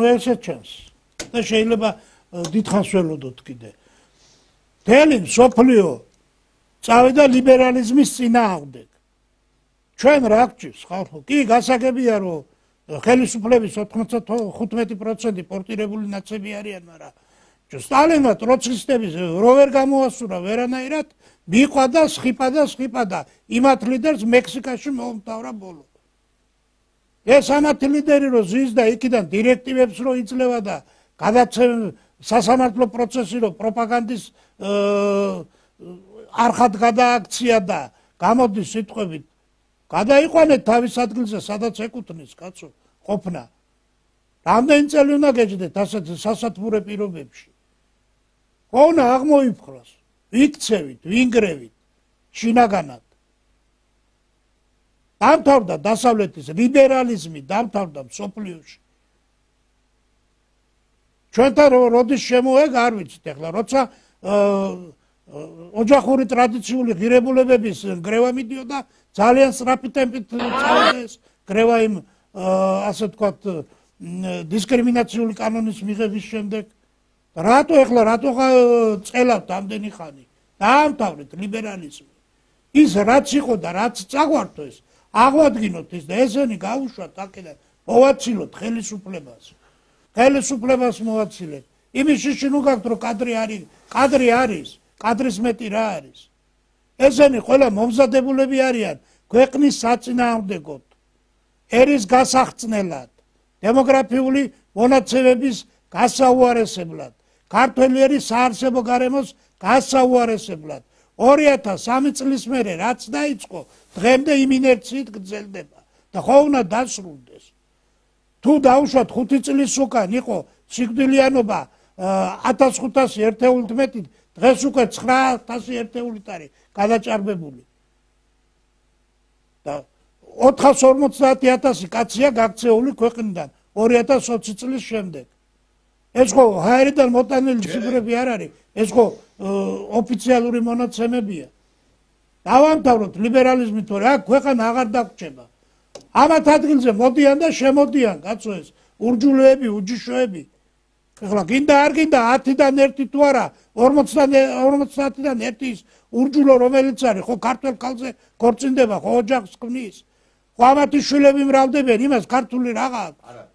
ესეც ჩანს და შეიძლება დიდხანს ველოდოთ კიდე. მთელი მსოფლიო წავიდა ლიბერალიზმის წინააღმდეგ. ჩვენ რა გვჭირს ხალხო? კი, გასაგებია რომ ხელისუფლების 95% პორტირებული ნაცები არიან, მაგრამ სტალინმა ტროცკისტების რო ვერ გამოასურა ვერანაირად, მიყვა და სხიპა და იმათ ლიდერს მექსიკაში მოუმთავრა ბოლო. ეს ამათი ლიდერი რო ზის და იქიდან დირექტივებს რო იძლევა და სასამართლო პროცესი რო პროპაგანდის არხად გადააქცია და გამოდის სიტყვებით გადაიყვანეთ თავის ადგილზე, სადაც ეკუთვნის კაცო ყოფნა. რამდენი წელი უნდა გეჯდეთ ასეთ სასათბურე პირობებში? ყოვნა აღმოიფხრას, ვიქცევით, ვინგრევით, შინაგანად. დამთავრდა დასავლეთის ლიბერალიზმი, დამთავრდა მსოფლიოში. ჩვენთან როდის შემოეგა არ ვიცით ახლა, როცა ოჯახური ტრადიციული ღირებულებების გრევა მიდიოდა, ძალიან სწრაფი ტემპით წავიდა ეს გრევა იმ ასე ვთქვათ დისკრიმინაციული კანონის მიღების შემდეგ. რატო წელავთ ამდენი ხანი? დაამთავრეთ ლიბერალიზმი. ის რაც იყო და რაც წაგვართო ეს აღვადგინოთ ის და ესენი გაუშვათ აქედან მოვაცილოთ ხელისუფლებას. ხელისუფლებას მოვაცილეთ. იმის შიში ნუ გაქვთ რომ კადრი არის, კადრის მეტი რა არის? ესენი ყველა მომზადებულები არიან ქვეყნის საწინააღმდეგოდ, ერის გასახწნელად, დემოგრაფიული მონაცემების გასაუარესებლად, ქართველი ერის საარსებო გარემოს გასაუარესებლად. 2003 წლის მერე რაც დაიწყო, დღემდე იმ ინერციით გრძელდება და ხო უნდა დასრულდეს. თუ დაუშვათ 5 წლის უკან იყო სიკვდილიანობა 1500 ერთეულით მეტი, დღეს უკვე 9000 ერთეულით არის გადაჭარბებული. და 450,000 კაცია გაქცეული ქვეყნიდან 2020 წლის შემდეგ. ეს ხო ჰაერიდან მოტანილი ციფრები არ არის, ეს ხო ოფიციალური მონაცემებია. დავამთავროთ ლიბერალიზმი, თორე აქ ქვეყანა აღარ დაგვრჩება. ამათ ადგილზე მოდიან და შემოდიან, კაცო ეს ურჯულეები, უჯიშოები. ეხლა გინდა არ გინდა 10-დან 1 თუ არა, 50-დან 1 ურჯულო რომელიც არის, ხო ქართულ ქალზე ქორწინდება, ხო ოჯახს ქმნის. ხო ამათი შვილები მრავლდებიან, იმას ქართული რაღა აქვს.